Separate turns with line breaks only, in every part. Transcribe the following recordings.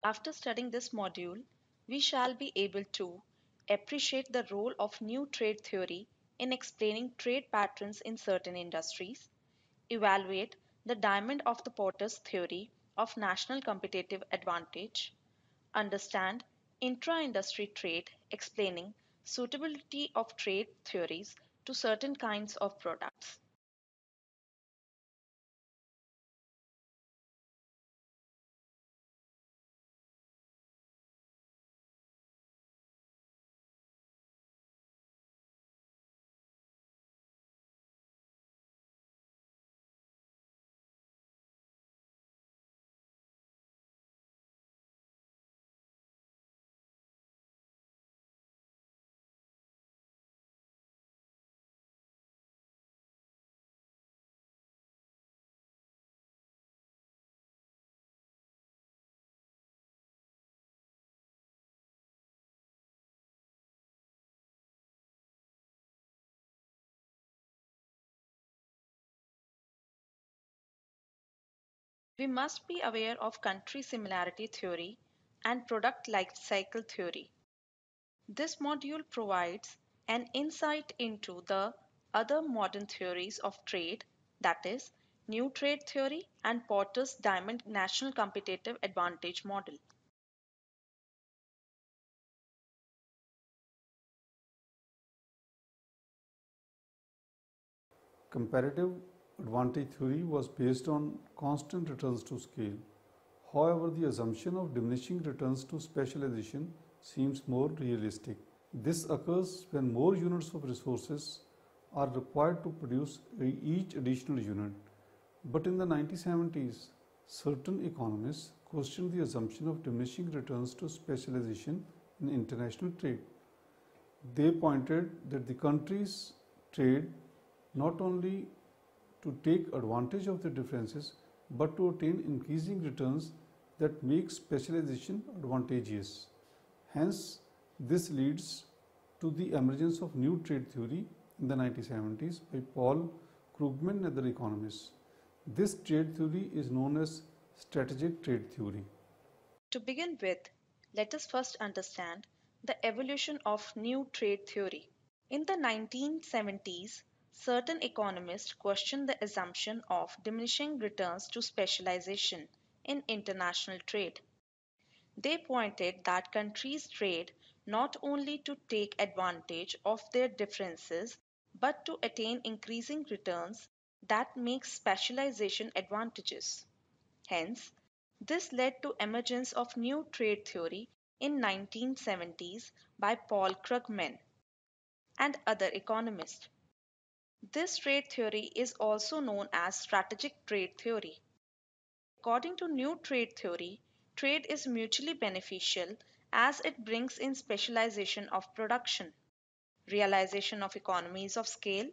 After studying this module, we shall be able to appreciate the role of new trade theory in explaining trade patterns in certain industries, evaluate the diamond of the potter's theory of national competitive advantage, understand intra-industry trade explaining suitability of trade theories to certain kinds of products. We must be aware of country similarity theory and product life cycle theory. This module provides an insight into the other modern theories of trade, that is, new trade theory and Porter's diamond national competitive advantage model.
Comparative advantage theory was based on constant returns to scale. However, the assumption of diminishing returns to specialization seems more realistic. This occurs when more units of resources are required to produce each additional unit. But in the 1970s, certain economists questioned the assumption of diminishing returns to specialization in international trade. They pointed that the countries trade not only to take advantage of the differences but to attain increasing returns that make specialization advantageous. Hence, this leads to the emergence of new trade theory in the 1970s by Paul Krugman and other economists. This trade theory is known as strategic trade theory.
To begin with, let us first understand the evolution of new trade theory. In the 1970s, certain economists questioned the assumption of diminishing returns to specialization in international trade. They pointed that countries trade not only to take advantage of their differences but to attain increasing returns that make specialization advantageous. Hence, this led to emergence of new trade theory in 1970s by Paul Krugman and other economists. This trade theory is also known as strategic trade theory. According to new trade theory, trade is mutually beneficial as it brings in specialization of production, realization of economies of scale,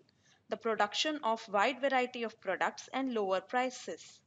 the production of wide variety of products and lower prices.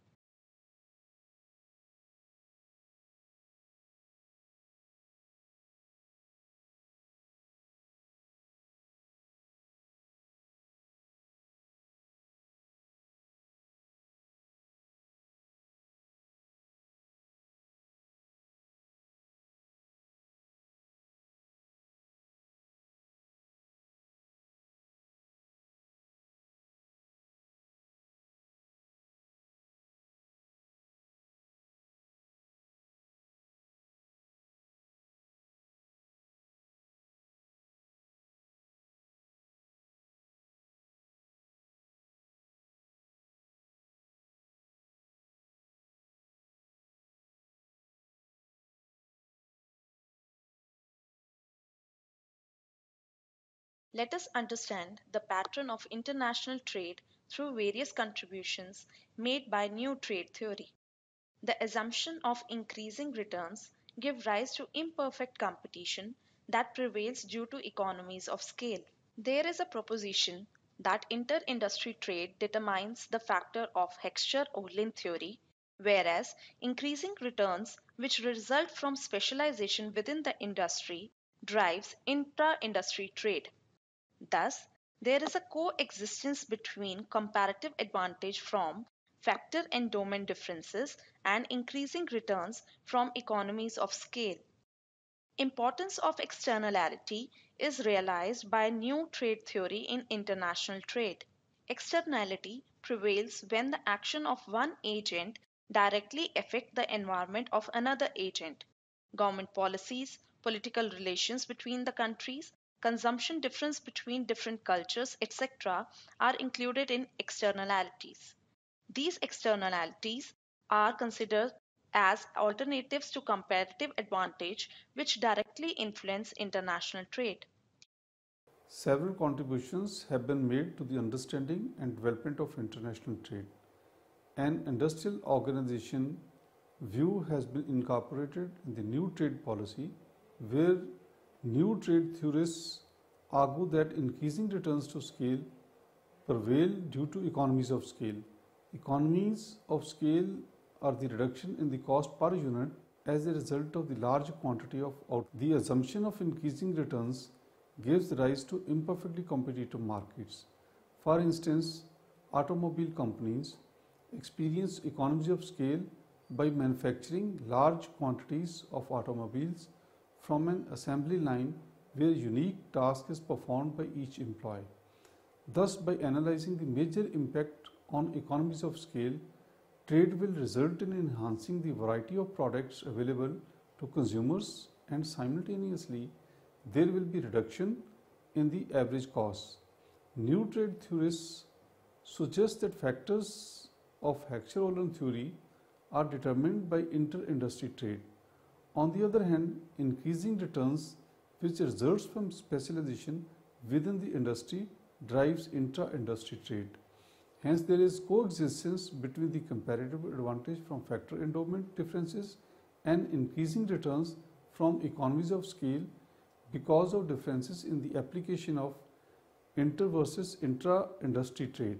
Let us understand the pattern of international trade through various contributions made by new trade theory. The assumption of increasing returns give rise to imperfect competition that prevails due to economies of scale. There is a proposition that inter-industry trade determines the factor of Heckscher-Ohlin theory, whereas increasing returns which result from specialization within the industry drives intra-industry trade. Thus, there is a coexistence between comparative advantage from factor endowment differences, and increasing returns from economies of scale. Importance of externality is realized by new trade theory in international trade. Externality prevails when the action of one agent directly affect the environment of another agent. Government policies, political relations between the countries, consumption difference between different cultures, etc. are included in externalities. These externalities are considered as alternatives to comparative advantage which directly influence international trade.
Several contributions have been made to the understanding and development of international trade. An industrial organization view has been incorporated in the new trade policy, where new trade theorists argue that increasing returns to scale prevail due to economies of scale. Economies of scale are the reduction in the cost per unit as a result of the large quantity of output. The assumption of increasing returns gives rise to imperfectly competitive markets. For instance, automobile companies experience economies of scale by manufacturing large quantities of automobiles from an assembly line where a unique task is performed by each employee. Thus, by analyzing the major impact on economies of scale, trade will result in enhancing the variety of products available to consumers, and simultaneously there will be reduction in the average cost. New trade theorists suggest that factors of Heckscher-Ohlin theory are determined by inter-industry trade. On the other hand, increasing returns which results from specialization within the industry drives intra-industry trade. Hence, there is coexistence between the comparative advantage from factor endowment differences and increasing returns from economies of scale because of differences in the application of inter versus intra-industry trade.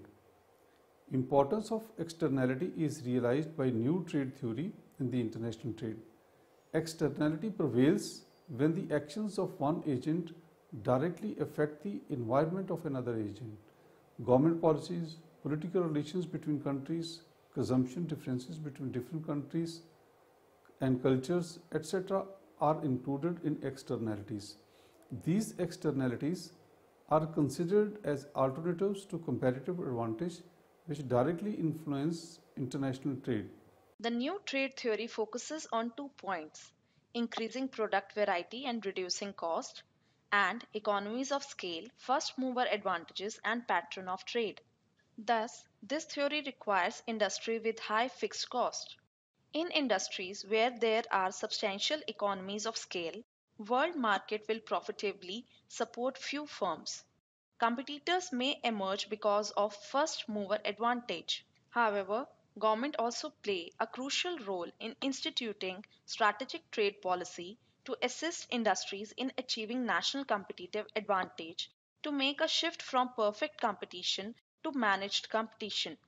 Importance of externality is realized by new trade theory in the international trade. Externality prevails when the actions of one agent directly affect the environment of another agent. Government policies, political relations between countries, consumption differences between different countries and cultures, etc. are included in externalities. These externalities are considered as alternatives to comparative advantage which directly influence international trade.
The new trade theory focuses on 2 points: increasing product variety and reducing cost, and economies of scale, first mover advantages, and pattern of trade. Thus, this theory requires industry with high fixed cost. In industries where there are substantial economies of scale, world market will profitably support few firms. Competitors may emerge because of first mover advantage. However, government also play a crucial role in instituting strategic trade policy to assist industries in achieving national competitive advantage to make a shift from perfect competition to managed competition.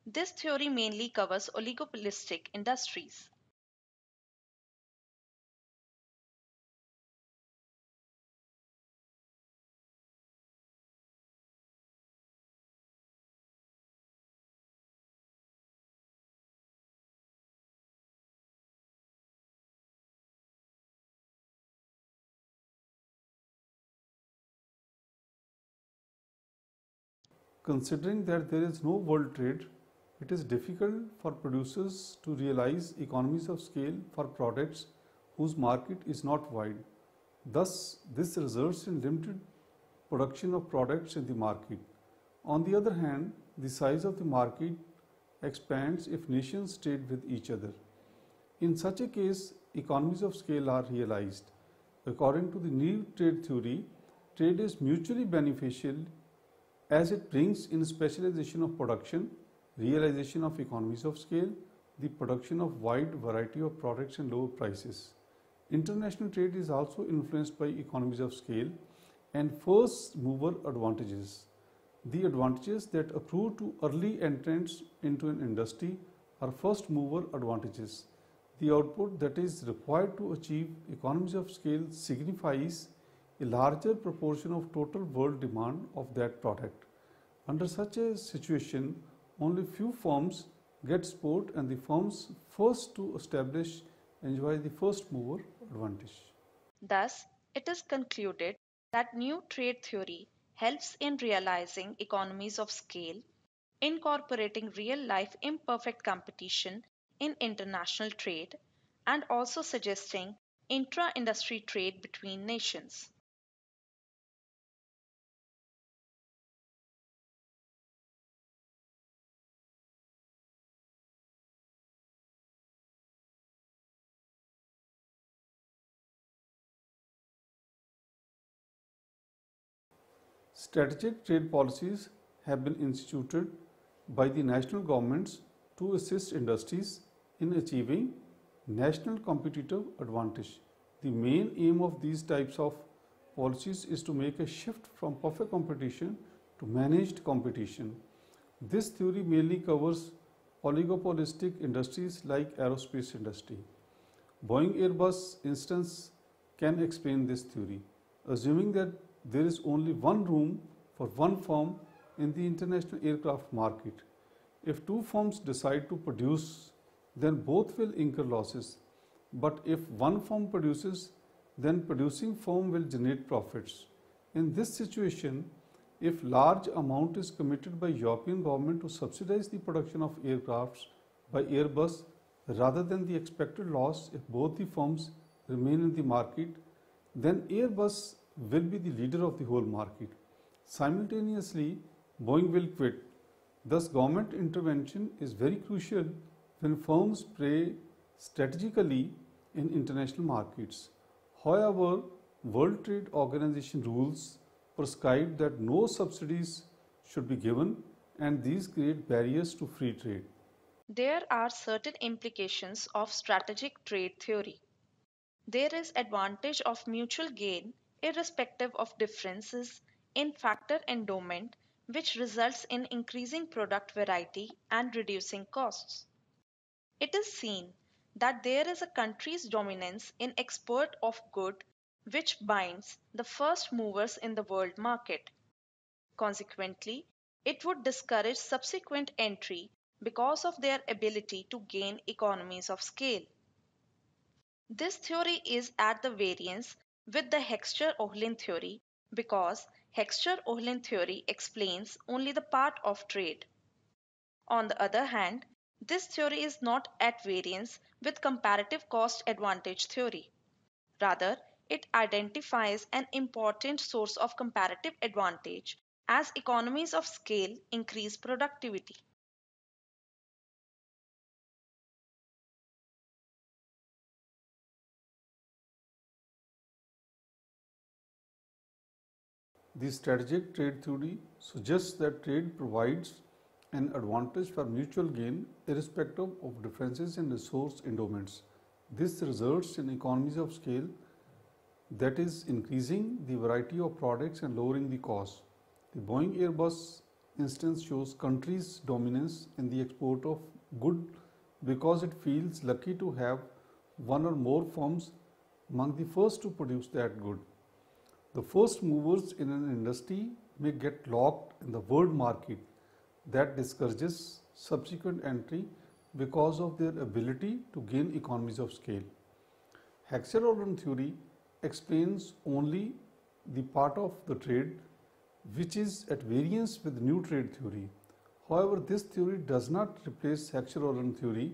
This theory mainly covers oligopolistic industries.
Considering that there is no world trade, it is difficult for producers to realize economies of scale for products whose market is not wide. Thus, this results in limited production of products in the market. On the other hand, the size of the market expands if nations trade with each other. In such a case, economies of scale are realized. According to the new trade theory, trade is mutually beneficial as it brings in specialization of production, realization of economies of scale, the production of wide variety of products and lower prices. International trade is also influenced by economies of scale and first mover advantages. The advantages that accrue to early entrants into an industry are first mover advantages. The output that is required to achieve economies of scale signifies a larger proportion of total world demand of that product. Under such a situation, only few firms get support and the firms first to establish enjoy the first mover advantage.
Thus, it is concluded that new trade theory helps in realizing economies of scale, incorporating real life imperfect competition in international trade, and also suggesting intra industry trade between nations.
Strategic trade policies have been instituted by the national governments to assist industries in achieving national competitive advantage. The main aim of these types of policies is to make a shift from perfect competition to managed competition. This theory mainly covers oligopolistic industries like aerospace industry. Boeing Airbus instance can explain this theory, assuming that there is only one room for one firm in the international aircraft market. If two firms decide to produce, then both will incur losses. But if one firm produces, then producing firm will generate profits. In this situation, if large amount is committed by European government to subsidize the production of aircrafts by Airbus rather than the expected loss if both the firms remain in the market, then Airbus will be the leader of the whole market. Simultaneously, Boeing will quit. Thus, government intervention is very crucial when firms play strategically in international markets. However, World Trade Organization rules prescribe that no subsidies should be given and these create barriers to free trade.
There are certain implications of strategic trade theory. There is advantage of mutual gain irrespective of differences in factor endowment, which results in increasing product variety and reducing costs. It is seen that there is a country's dominance in export of good which binds the first movers in the world market. Consequently, it would discourage subsequent entry because of their ability to gain economies of scale. This theory is at the variance with the Hexter-Ohlin theory because Hexter-Ohlin theory explains only the part of trade. On the other hand, this theory is not at variance with comparative cost advantage theory. Rather, it identifies an important source of comparative advantage as economies of scale increase productivity.
The strategic trade theory suggests that trade provides an advantage for mutual gain irrespective of differences in resource endowments. This results in economies of scale, that is, increasing the variety of products and lowering the cost. The Boeing Airbus instance shows countries' dominance in the export of good because it feels lucky to have one or more firms among the first to produce that good. The first movers in an industry may get locked in the world market that discourages subsequent entry because of their ability to gain economies of scale. Hexer-Ohlin theory explains only the part of the trade which is at variance with new trade theory. However, this theory does not replace Hexer-Ohlin theory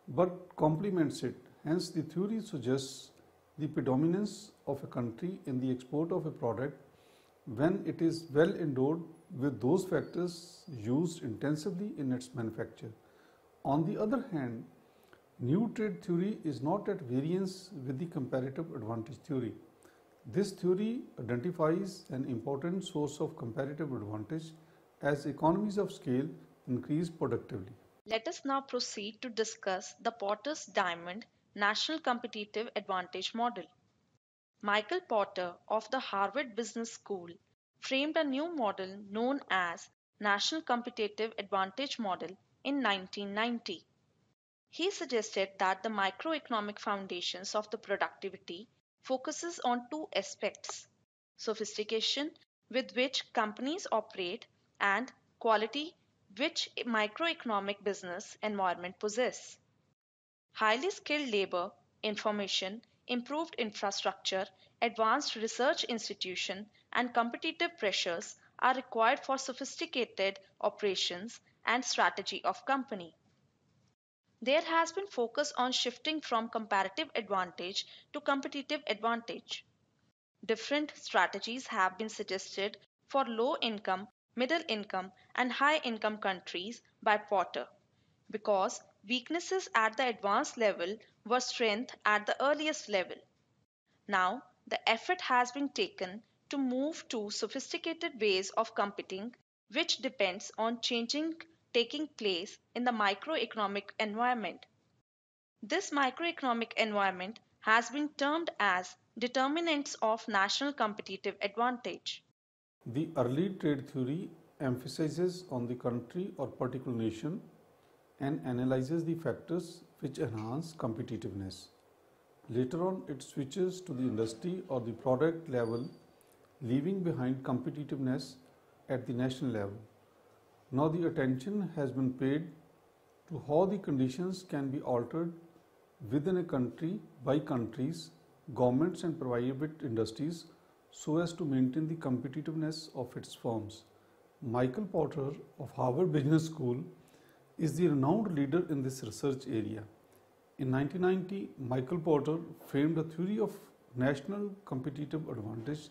but complements it. Hence, the theory suggests the predominance of a country in the export of a product when it is well endowed with those factors used intensively in its manufacture. On the other hand, new trade theory is not at variance with the comparative advantage theory. This theory identifies an important source of comparative advantage as economies of scale increase productively.
Let us now proceed to discuss the Porter's Diamond National Competitive Advantage Model. Michael Porter of the Harvard Business School framed a new model known as National Competitive Advantage Model in 1990. He suggested that the microeconomic foundations of the productivity focuses on two aspects: sophistication with which companies operate and quality which microeconomic business environment possess. Highly skilled labor, information, improved infrastructure, advanced research institution, and competitive pressures are required for sophisticated operations and strategy of company. There has been focus on shifting from comparative advantage to competitive advantage. Different strategies have been suggested for low income, middle income, and high income countries by Porter because weaknesses at the advanced level were strength at the earliest level. Now, the effort has been taken to move to sophisticated ways of competing, which depends on changing taking place in the microeconomic environment. This microeconomic environment has been termed as determinants of national competitive advantage.
The early trade theory emphasizes on the country or particular nation and analyzes the factors which enhance competitiveness. Later on, it switches to the industry or the product level, leaving behind competitiveness at the national level. Now, the attention has been paid to how the conditions can be altered within a country by countries, governments, and private industries so as to maintain the competitiveness of its firms. Michael Porter of Harvard Business School is the renowned leader in this research area. In 1990, Michael Porter framed a theory of national competitive advantage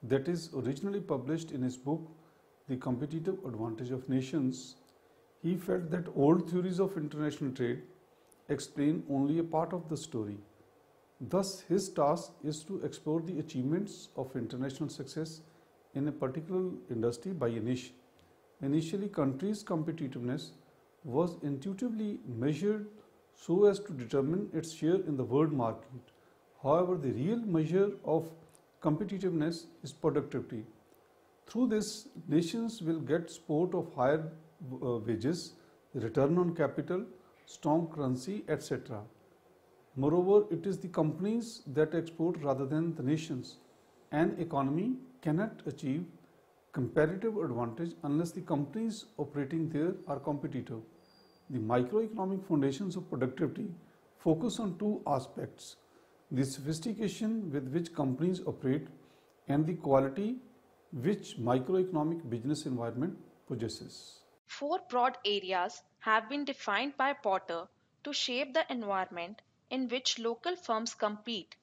that is originally published in his book, The Competitive Advantage of Nations. He felt that old theories of international trade explain only a part of the story. Thus, his task is to explore the achievements of international success in a particular industry by a nation. Initially, countries' competitiveness was intuitively measured so as to determine its share in the world market. However, the real measure of competitiveness is productivity. Through this, nations will get support of higher wages, return on capital, strong currency, etc. Moreover, it is the companies that export rather than the nations. An economy cannot achieve comparative advantage unless the companies operating there are competitive. The microeconomic foundations of productivity focus on two aspects: the sophistication with which companies operate and the quality which microeconomic business environment possesses.
Four broad areas have been defined by Porter to shape the environment in which local firms compete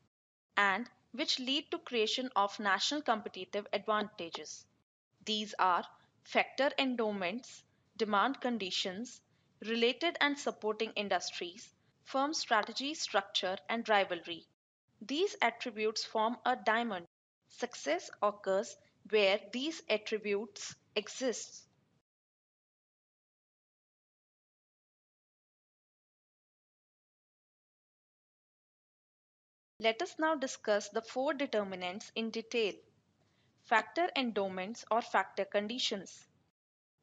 and which lead to creation of national competitive advantages. These are factor endowments, demand conditions, related and supporting industries, firm strategy, structure, and rivalry. These attributes form a diamond. Success occurs where these attributes exist. Let us now discuss the four determinants in detail. Factor endowments or factor conditions.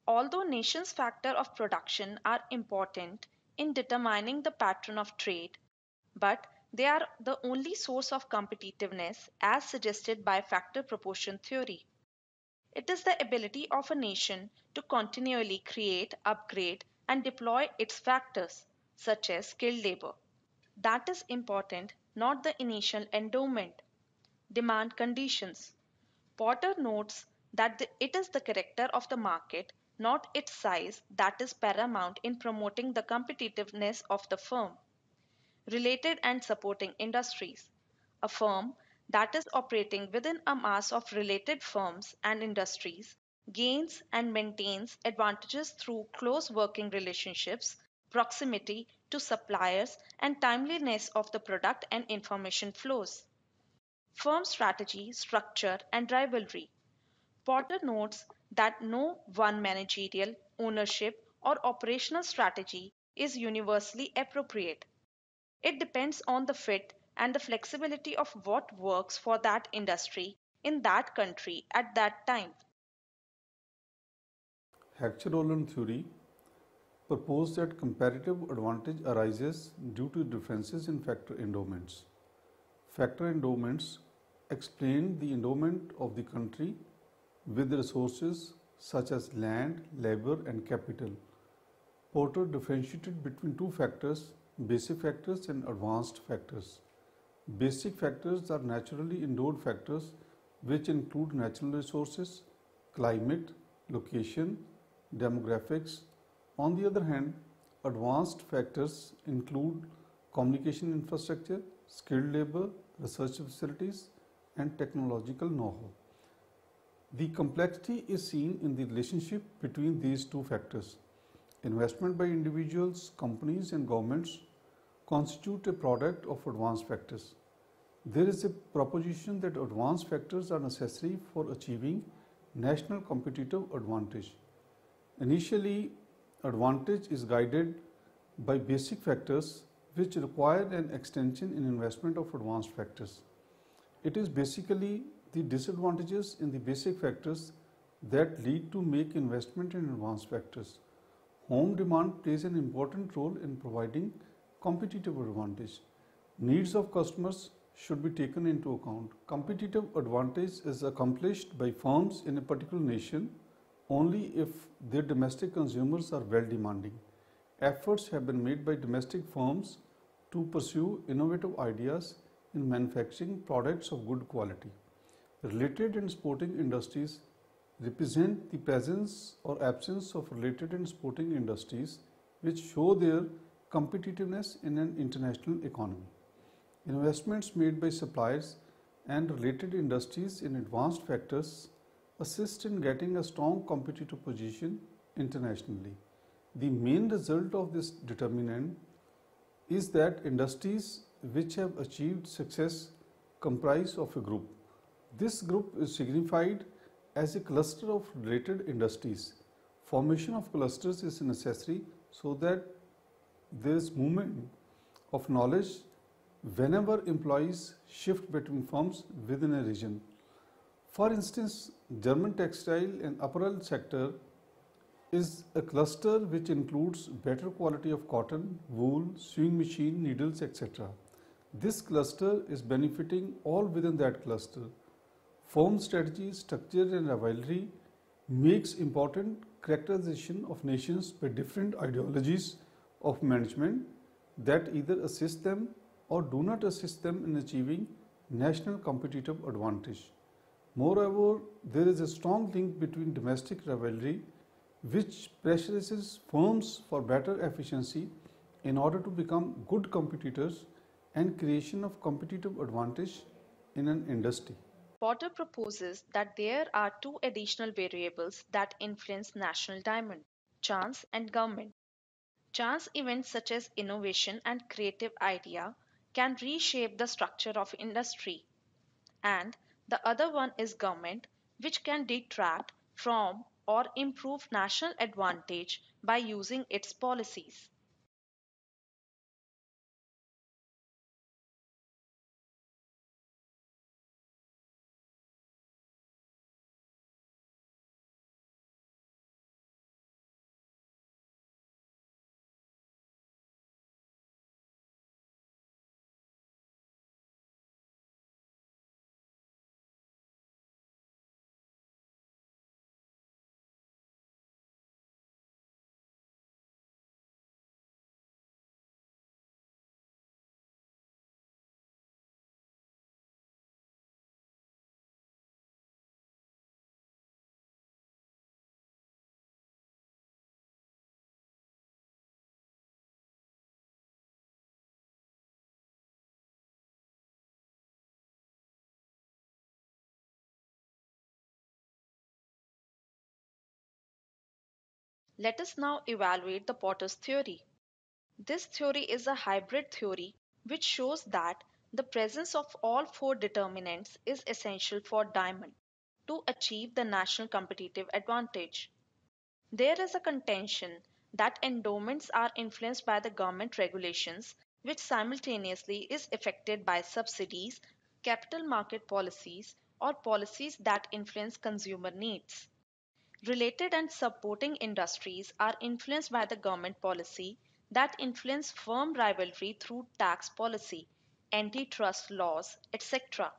Although nations' factor of production are important in determining the pattern of trade, but they are the only source of competitiveness as suggested by factor proportion theory. It is the ability of a nation to continually create, upgrade, and deploy its factors, such as skilled labor. That is important, not the initial endowment. Demand conditions. Porter notes that it is the character of the market, not its size, that is paramount in promoting the competitiveness of the firm. Related and supporting industries. A firm that is operating within a mass of related firms and industries gains and maintains advantages through close working relationships, proximity to suppliers, and timeliness of the product and information flows. Firm strategy, structure, and rivalry. Porter notes that no one managerial, ownership, or operational strategy is universally appropriate. It depends on the fit and the flexibility of what works for that industry in that country at that time.
Hector theory proposed that comparative advantage arises due to differences in factor endowments. Factor endowments explain the endowment of the country with resources, such as land, labor, and capital. Porter differentiated between two factors, basic factors and advanced factors. Basic factors are naturally endowed factors which include natural resources, climate, location, demographics. On the other hand, advanced factors include communication infrastructure, skilled labor, research facilities, and technological know-how. The complexity is seen in the relationship between these two factors. Investment by individuals, companies, and governments constitute a product of advanced factors. There is a proposition that advanced factors are necessary for achieving national competitive advantage. Initially, advantage is guided by basic factors which require an extension in investment of advanced factors. It is basically the disadvantages in the basic factors that lead to make investment in advanced factors. Home demand plays an important role in providing competitive advantage. Needs of customers should be taken into account. Competitive advantage is accomplished by firms in a particular nation only if their domestic consumers are well demanding. Efforts have been made by domestic firms to pursue innovative ideas in manufacturing products of good quality. Related and sporting industries represent the presence or absence of related and sporting industries which show their competitiveness in an international economy. Investments made by suppliers and related industries in advanced factors assist in getting a strong competitive position internationally. The main result of this determinant is that industries which have achieved success comprise of a group. This group is signified as a cluster of related industries. Formation of clusters is necessary so that there is movement of knowledge whenever employees shift between firms within a region. For instance, German textile and apparel sector is a cluster which includes better quality of cotton, wool, sewing machine, needles, etc. This cluster is benefiting all within that cluster. Firm strategy, structure and rivalry makes important characterization of nations by different ideologies of management that either assist them or do not assist them in achieving national competitive advantage. Moreover, there is a strong link between domestic rivalry which pressurizes firms for better efficiency in order to become good competitors and creation of competitive advantage in an industry.
Porter proposes that there are two additional variables that influence national demand: chance and government. Chance events such as innovation and creative idea can reshape the structure of industry, and the other one is government, which can detract from or improve national advantage by using its policies. Let us now evaluate the Porter's theory. This theory is a hybrid theory which shows that the presence of all four determinants is essential for diamond to achieve the national competitive advantage. There is a contention that endowments are influenced by the government regulations, which simultaneously is affected by subsidies, capital market policies, or policies that influence consumer needs. Related and supporting industries are influenced by the government policy that influence firm rivalry through tax policy, antitrust laws, etc.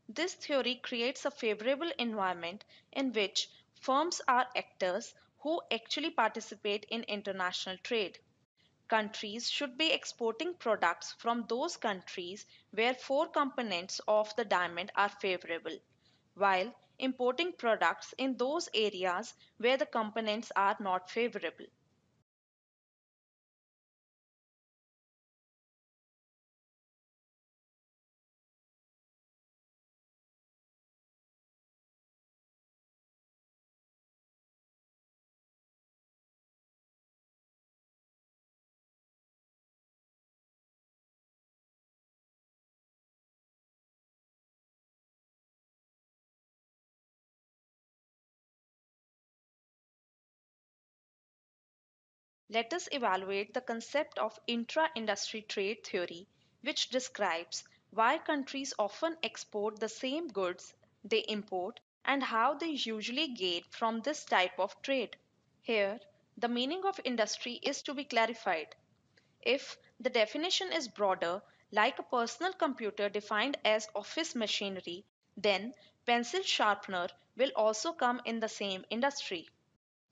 This theory creates a favorable environment in which Firms are actors who actually participate in international trade. Countries should be exporting products from those countries where four components of the diamond are favorable, while importing products in those areas where the components are not favorable. Let us evaluate the concept of intra-industry trade theory, which describes why countries often export the same goods they import and how they usually gain from this type of trade. Here, the meaning of industry is to be clarified. If the definition is broader, like a personal computer defined as office machinery, then pencil sharpener will also come in the same industry.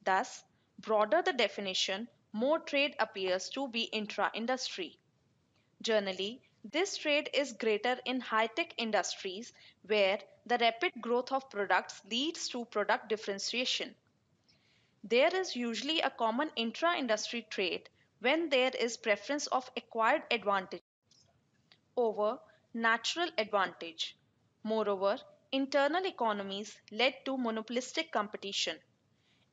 Thus, broader the definition, more trade appears to be intra-industry. Generally, this trade is greater in high-tech industries where the rapid growth of products leads to product differentiation. There is usually a common intra-industry trade when there is preference of acquired advantage over natural advantage. Moreover, internal economies led to monopolistic competition.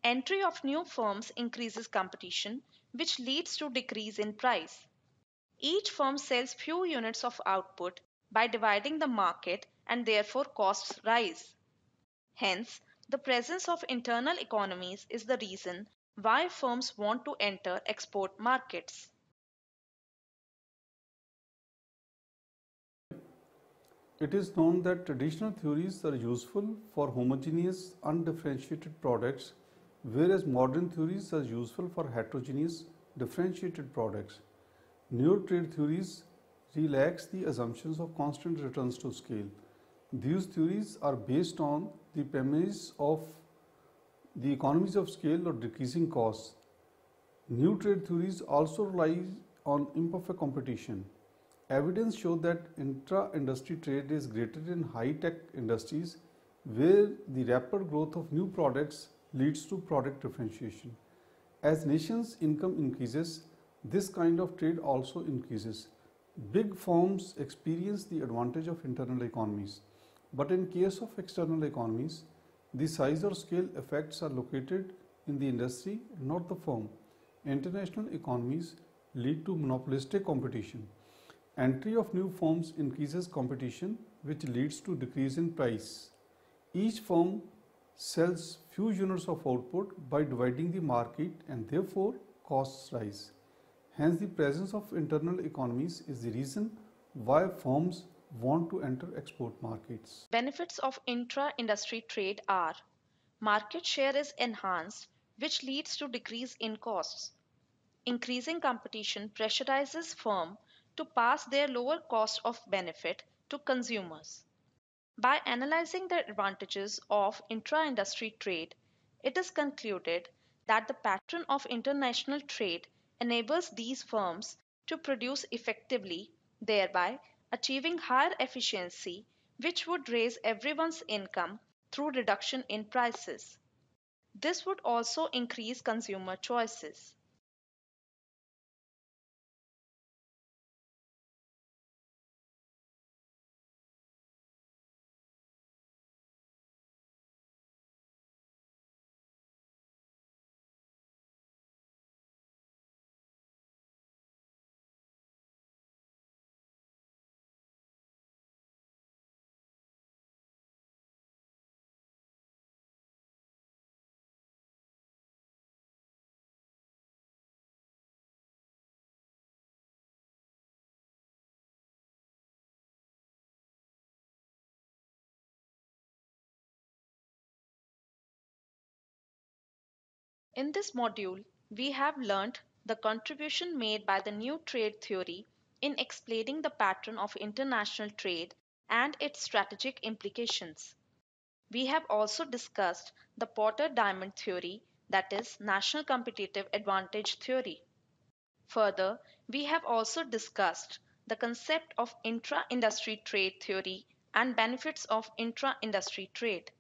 Entry of new firms increases competition, which leads to decrease in price. Each firm sells few units of output by dividing the market and therefore costs rise. Hence, the presence of internal economies is the reason why firms want to enter export markets.
It is known that traditional theories are useful for homogeneous, undifferentiated products, whereas modern theories are useful for heterogeneous, differentiated products. New trade theories relax the assumptions of constant returns to scale. These theories are based on the premise of the economies of scale or decreasing costs. New trade theories also rely on imperfect competition. Evidence shows that intra-industry trade is greater in high-tech industries where the rapid growth of new products leads to product differentiation. As nations' income increases, this kind of trade also increases. Big firms experience the advantage of internal economies, but in case of external economies, the size or scale effects are located in the industry, not the firm. International economies lead to monopolistic competition. Entry of new firms increases competition, which leads to decrease in price. Each firm sells few units of output by dividing the market and therefore costs rise. Hence, the presence of internal economies is the reason why firms want to enter export markets.
Benefits of intra-industry trade are: market share is enhanced, which leads to decrease in costs. Increasing competition pressurizes firms to pass their lower cost of benefit to consumers. By analyzing the advantages of intra-industry trade, it is concluded that the pattern of international trade enables these firms to produce effectively, thereby achieving higher efficiency, which would raise everyone's income through reduction in prices. This would also increase consumer choices. In this module, we have learnt the contribution made by the new trade theory in explaining the pattern of international trade and its strategic implications. We have also discussed the Porter diamond theory, that is, national competitive advantage theory. Further, we have also discussed the concept of intra-industry trade theory and benefits of intra-industry trade.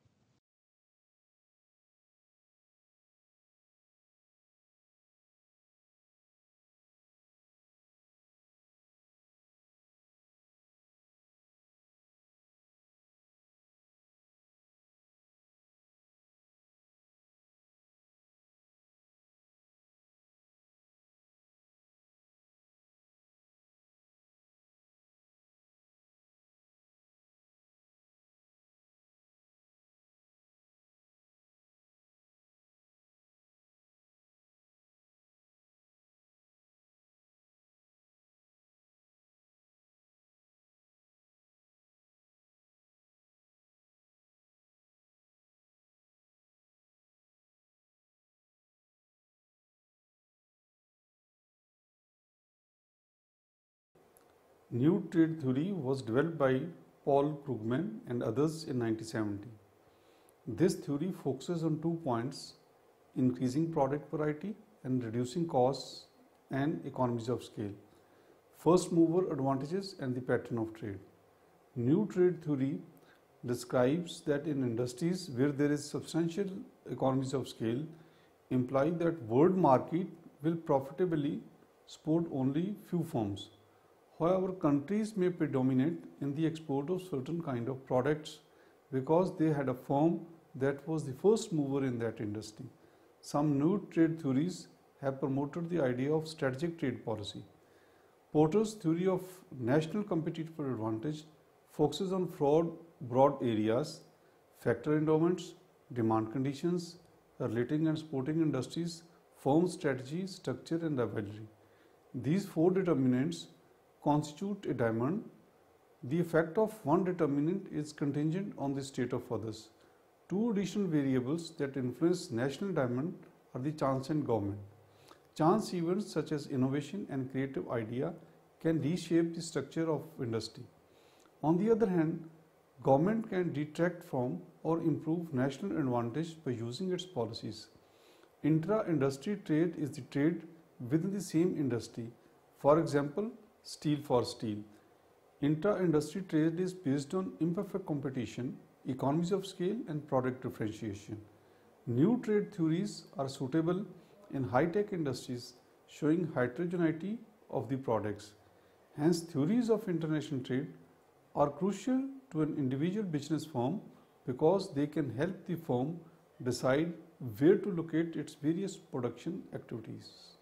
New trade theory was developed by Paul Krugman and others in 1970. This theory focuses on 2 points: increasing product variety and reducing costs and economies of scale. First mover advantages and the pattern of trade. New trade theory describes that in industries where there is substantial economies of scale, imply that world market will profitably support only few firms. However, countries may predominate in the export of certain kind of products because they had a firm that was the first mover in that industry. Some new trade theories have promoted the idea of strategic trade policy. Porter's theory of national competitive advantage focuses on broad areas: factor endowments, demand conditions, relating and supporting industries, firm strategy, structure and rivalry. These four determinants constitute a diamond. The effect of one determinant is contingent on the state of others. Two additional variables that influence national diamond are the chance and government. Chance events such as innovation and creative idea can reshape the structure of industry. On the other hand, government can detract from or improve national advantage by using its policies. Intra-industry trade is the trade within the same industry. For example, steel for steel. Intra-industry trade is based on imperfect competition, economies of scale and product differentiation. New trade theories are suitable in high-tech industries showing heterogeneity of the products. Hence, theories of international trade are crucial to an individual business firm because they can help the firm decide where to locate its various production activities.